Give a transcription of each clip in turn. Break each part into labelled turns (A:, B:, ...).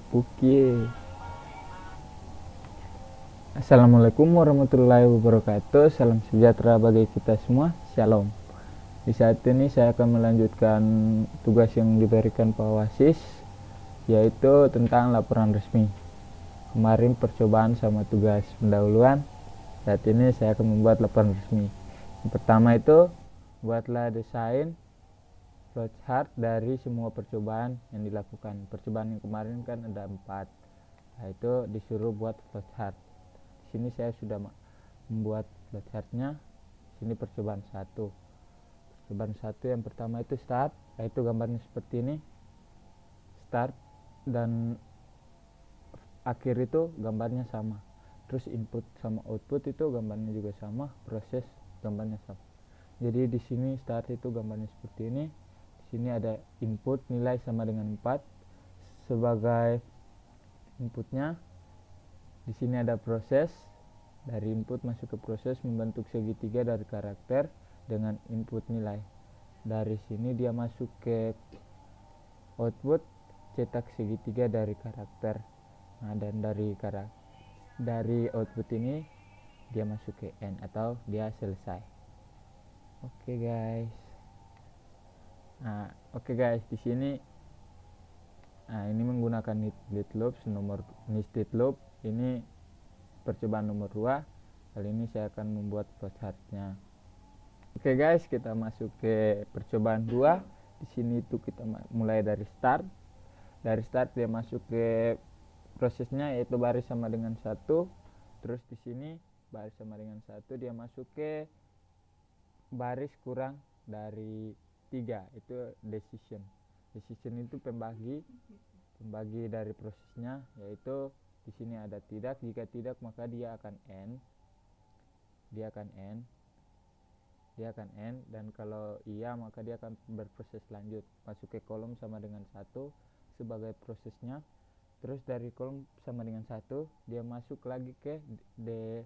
A: Oke. Assalamualaikum warahmatullahi wabarakatuh. Salam sejahtera bagi kita semua. Shalom. Di saat ini saya akan melanjutkan tugas yang diberikan Pak Wasis, yaitu tentang laporan resmi. Kemarin percobaan sama tugas pendahuluan. Saat ini saya akan membuat laporan resmi. Yang pertama itu, buatlah desain flowchart dari semua percobaan yang dilakukan. Percobaan yang kemarin kan ada 4. Nah, itu disuruh buat flowchart. Di sini saya sudah membuat flowchartnya. Sini percobaan 1. Percobaan 1 yang pertama itu start, yaitu gambarnya seperti ini. Start dan akhir itu gambarnya sama. Terus input sama output itu gambarnya juga sama, proses gambarnya sama. Jadi di sini start itu gambarnya seperti ini. Di sini ada input nilai sama dengan 4 sebagai inputnya. Di sini ada proses, dari input masuk ke proses membentuk segitiga dari karakter dengan input nilai. Dari sini dia masuk ke output, cetak segitiga dari karakter. Nah, dan dari output ini dia masuk ke end atau dia selesai. Oke guys. Oke guys, di sini ini menggunakan nested loop nomor nested loop. Ini percobaan nomor 2. Kali ini saya akan membuat flowchartnya. Oke guys, kita masuk ke percobaan 2. Di sini itu kita mulai dari start. Dari start dia masuk ke prosesnya, yaitu baris sama dengan 1. Terus di sini baris sama dengan 1 dia masuk ke baris kurang dari 3, itu decision. Decision itu pembagi dari prosesnya, yaitu di sini ada tidak. Jika tidak maka dia akan end. Dan kalau iya maka dia akan berproses lanjut, masuk ke kolom sama dengan 1 sebagai prosesnya. Terus dari kolom sama dengan 1 dia masuk lagi ke dia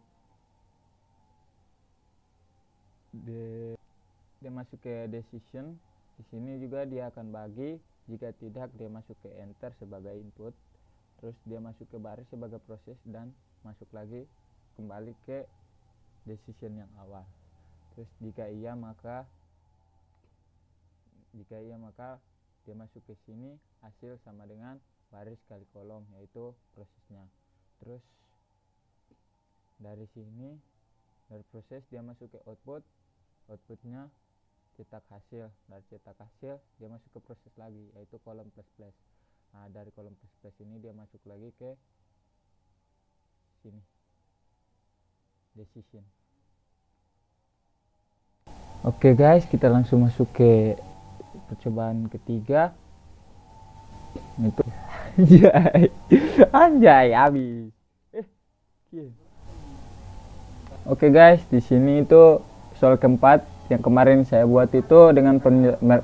A: masuk ke decision. Di sini juga dia akan bagi. Jika tidak dia masuk ke enter sebagai input. Terus dia masuk ke baris sebagai proses dan masuk lagi kembali ke decision yang awal. Terus jika iya maka dia masuk ke sini, hasil sama dengan baris kali kolom, yaitu prosesnya. Terus dari sini, dari proses dia masuk ke outputnya cetak hasil. Dari cetak hasil dia masuk ke proses lagi, yaitu kolom plus plus. Nah, dari kolom plus plus ini dia masuk lagi ke sini, decision. Oke guys, kita langsung masuk ke percobaan ketiga. Itu anjay habis. Oke guys, di sini itu soal keempat yang kemarin saya buat itu dengan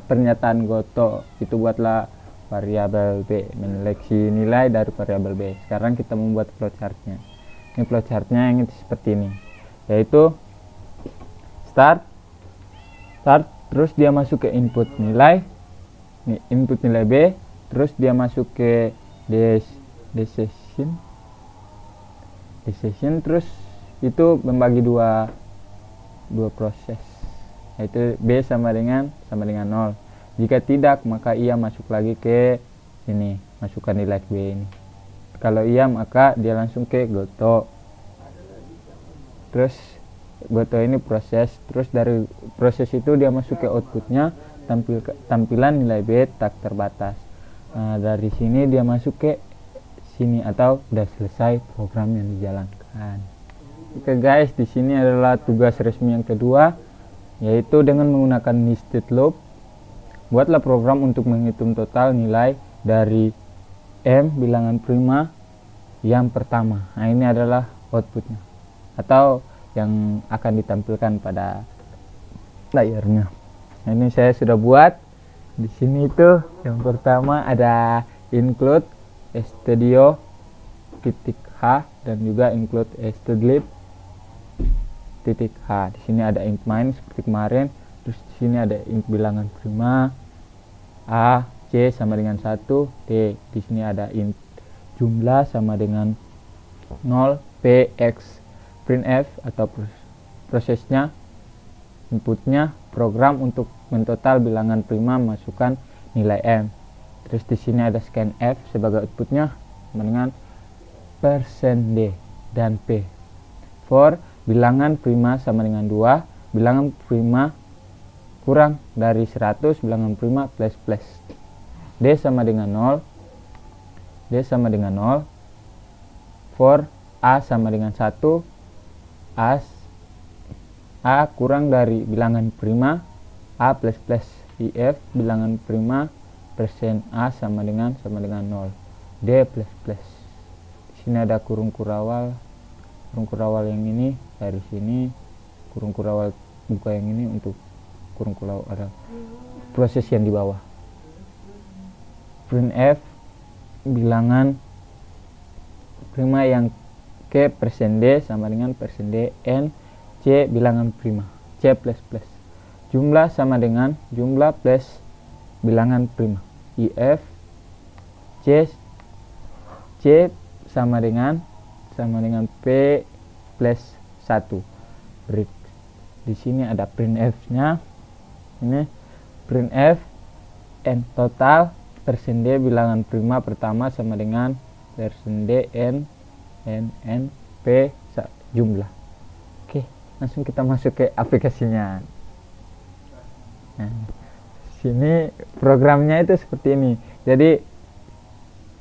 A: pernyataan goto. Itu buatlah variabel B, menyeleksi nilai dari variabel B. Sekarang kita membuat flowchartnya. Ini flowchartnya yang seperti ini, yaitu start, terus dia masuk ke input nilai, input nilai B, terus dia masuk ke decision, terus itu membagi dua proses, yaitu B sama dengan 0. Jika tidak maka ia masuk lagi ke sini, masukkan nilai B ini. Kalau iya maka dia langsung ke goto. Terus goto ini proses. Terus dari proses itu dia masuk ke outputnya, tampilan nilai B tak terbatas. Nah, dari sini dia masuk ke sini atau udah selesai program yang dijalankan. Oke guys, di sini adalah tugas resmi yang kedua, yaitu dengan menggunakan nested loop. Buatlah program untuk menghitung total nilai dari M bilangan prima yang pertama. Nah, ini adalah outputnya atau yang akan ditampilkan pada layarnya. Nah, ini saya sudah buat. Di sini itu yang pertama ada include studio titik H dan juga include stdlib titik H. Di sini ada int main seperti kemarin. Terus di sini ada int bilangan prima A, C sama dengan 1, D. Di sini ada int jumlah sama dengan 0 px. Printf atau prosesnya, inputnya program untuk mentotal bilangan prima masukkan nilai m. Terus di sini ada scanf sebagai outputnya sama dengan %d dan p. For bilangan prima sama dengan 2, bilangan prima kurang dari 100, bilangan prima plus. D sama dengan 0. D sama dengan 0. For A sama dengan 1. A kurang dari bilangan prima A plus. If bilangan prima persen A sama dengan 0. D plus. Di sini ada kurung kurawal yang ini dari sini, kurung kurawal buka yang ini untuk kurung kurawal ada proses yang di bawah. Printf bilangan prima yang ke persen D sama dengan persen D N C bilangan prima C plus. Jumlah sama dengan jumlah plus bilangan prima if C sama dengan P plus 1. Break. Di sini ada printf-nya. Ini printf n total persen D bilangan prima pertama sama dengan persen D n P jumlah. Oke, langsung kita masuk ke aplikasinya. Nah, sini programnya itu seperti ini. Jadi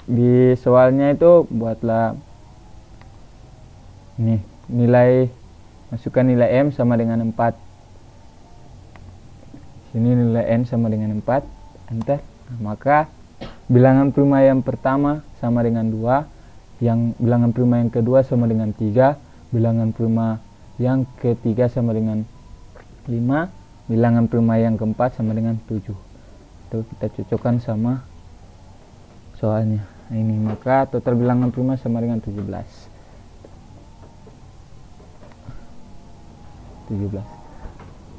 A: di soalnya itu buatlah ini masukkan nilai M sama dengan 4. Sini nilai N sama dengan 4, enter. Nah, maka bilangan prima yang pertama sama dengan 2, yang bilangan prima yang kedua sama dengan 3, bilangan prima yang ketiga sama dengan 5, bilangan prima yang keempat sama dengan 7. Itu kita cocokkan sama soalnya. Nah, ini maka total bilangan prima sama dengan 17.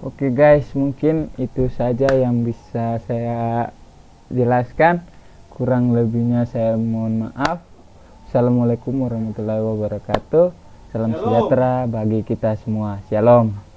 A: Oke guys, mungkin itu saja yang bisa saya jelaskan. Kurang lebihnya saya mohon maaf. Assalamualaikum warahmatullahi wabarakatuh. Salam sejahtera bagi kita semua. Shalom.